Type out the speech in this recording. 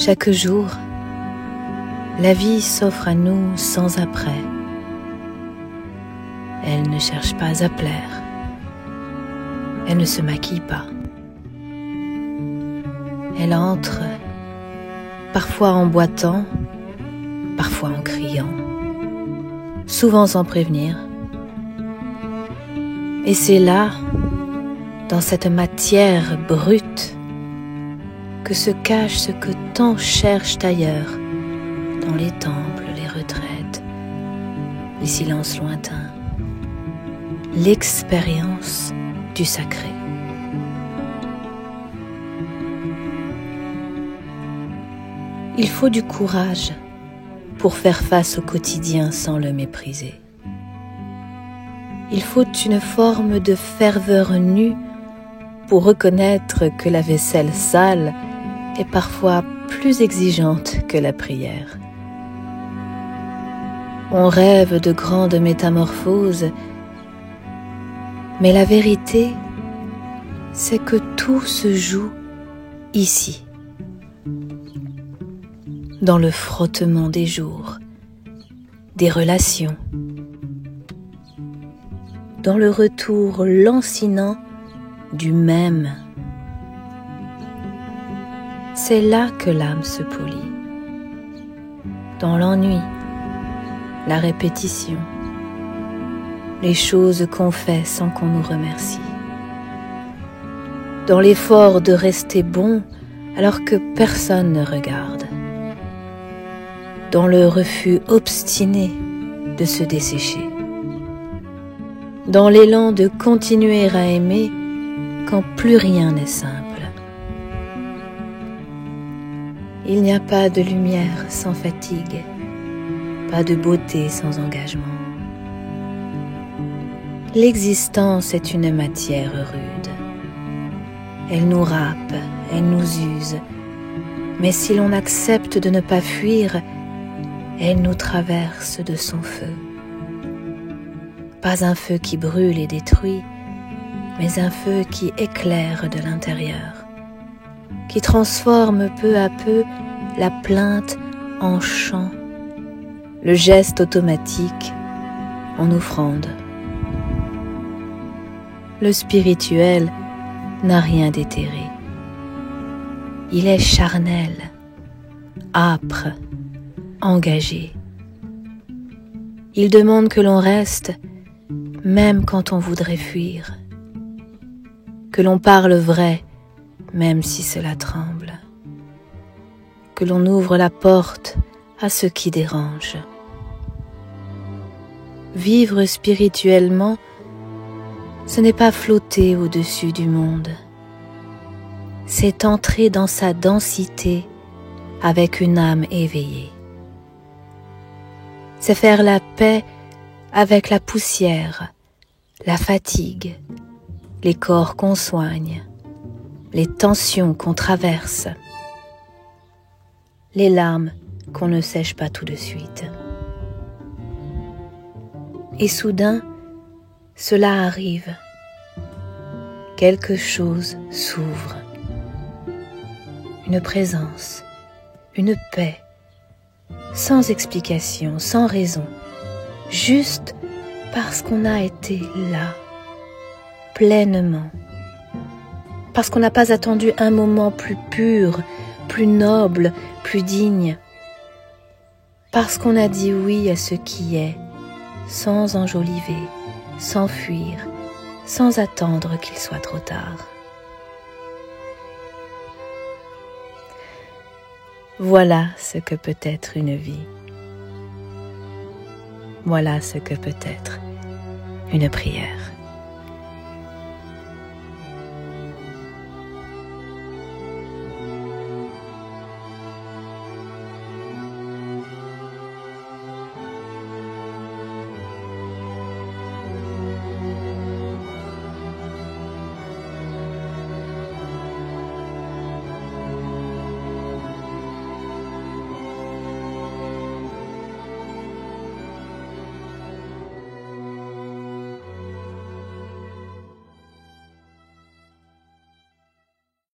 Chaque jour, la vie s'offre à nous sans après. Elle ne cherche pas à plaire. Elle ne se maquille pas. Elle entre, parfois en boitant, parfois en criant, souvent sans prévenir. Et c'est là, dans cette matière brute, que se cache ce que tant cherchent ailleurs, dans les temples, les retraites, les silences lointains, l'expérience du sacré. Il faut du courage pour faire face au quotidien sans le mépriser. Il faut une forme de ferveur nue pour reconnaître que la vaisselle sale est parfois plus exigeante que la prière. On rêve de grandes métamorphoses, mais la vérité, c'est que tout se joue ici, dans le frottement des jours, des relations, dans le retour lancinant du même. C'est là que l'âme se polit, dans l'ennui, la répétition, les choses qu'on fait sans qu'on nous remercie, dans l'effort de rester bon alors que personne ne regarde, dans le refus obstiné de se dessécher, dans l'élan de continuer à aimer quand plus rien n'est simple. Il n'y a pas de lumière sans fatigue, pas de beauté sans engagement. L'existence est une matière rude. Elle nous râpe, elle nous use, mais si l'on accepte de ne pas fuir, elle nous traverse de son feu. Pas un feu qui brûle et détruit, mais un feu qui éclaire de l'intérieur, qui transforme peu à peu la plainte en chant, le geste automatique en offrande. Le spirituel n'a rien d'éthéré. Il est charnel, âpre, engagé. Il demande que l'on reste, même quand on voudrait fuir, que l'on parle vrai, même si cela tremble, que l'on ouvre la porte à ce qui dérange. Vivre spirituellement, ce n'est pas flotter au-dessus du monde, c'est entrer dans sa densité avec une âme éveillée. C'est faire la paix avec la poussière, la fatigue, les corps qu'on soigne, les tensions qu'on traverse, les larmes qu'on ne sèche pas tout de suite. Et soudain, cela arrive. Quelque chose s'ouvre. Une présence, une paix, sans explication, sans raison, juste parce qu'on a été là, pleinement, parce qu'on n'a pas attendu un moment plus pur, plus noble, plus digne, parce qu'on a dit oui à ce qui est, sans enjoliver, sans fuir, sans attendre qu'il soit trop tard. Voilà ce que peut être une vie. Voilà ce que peut être une prière.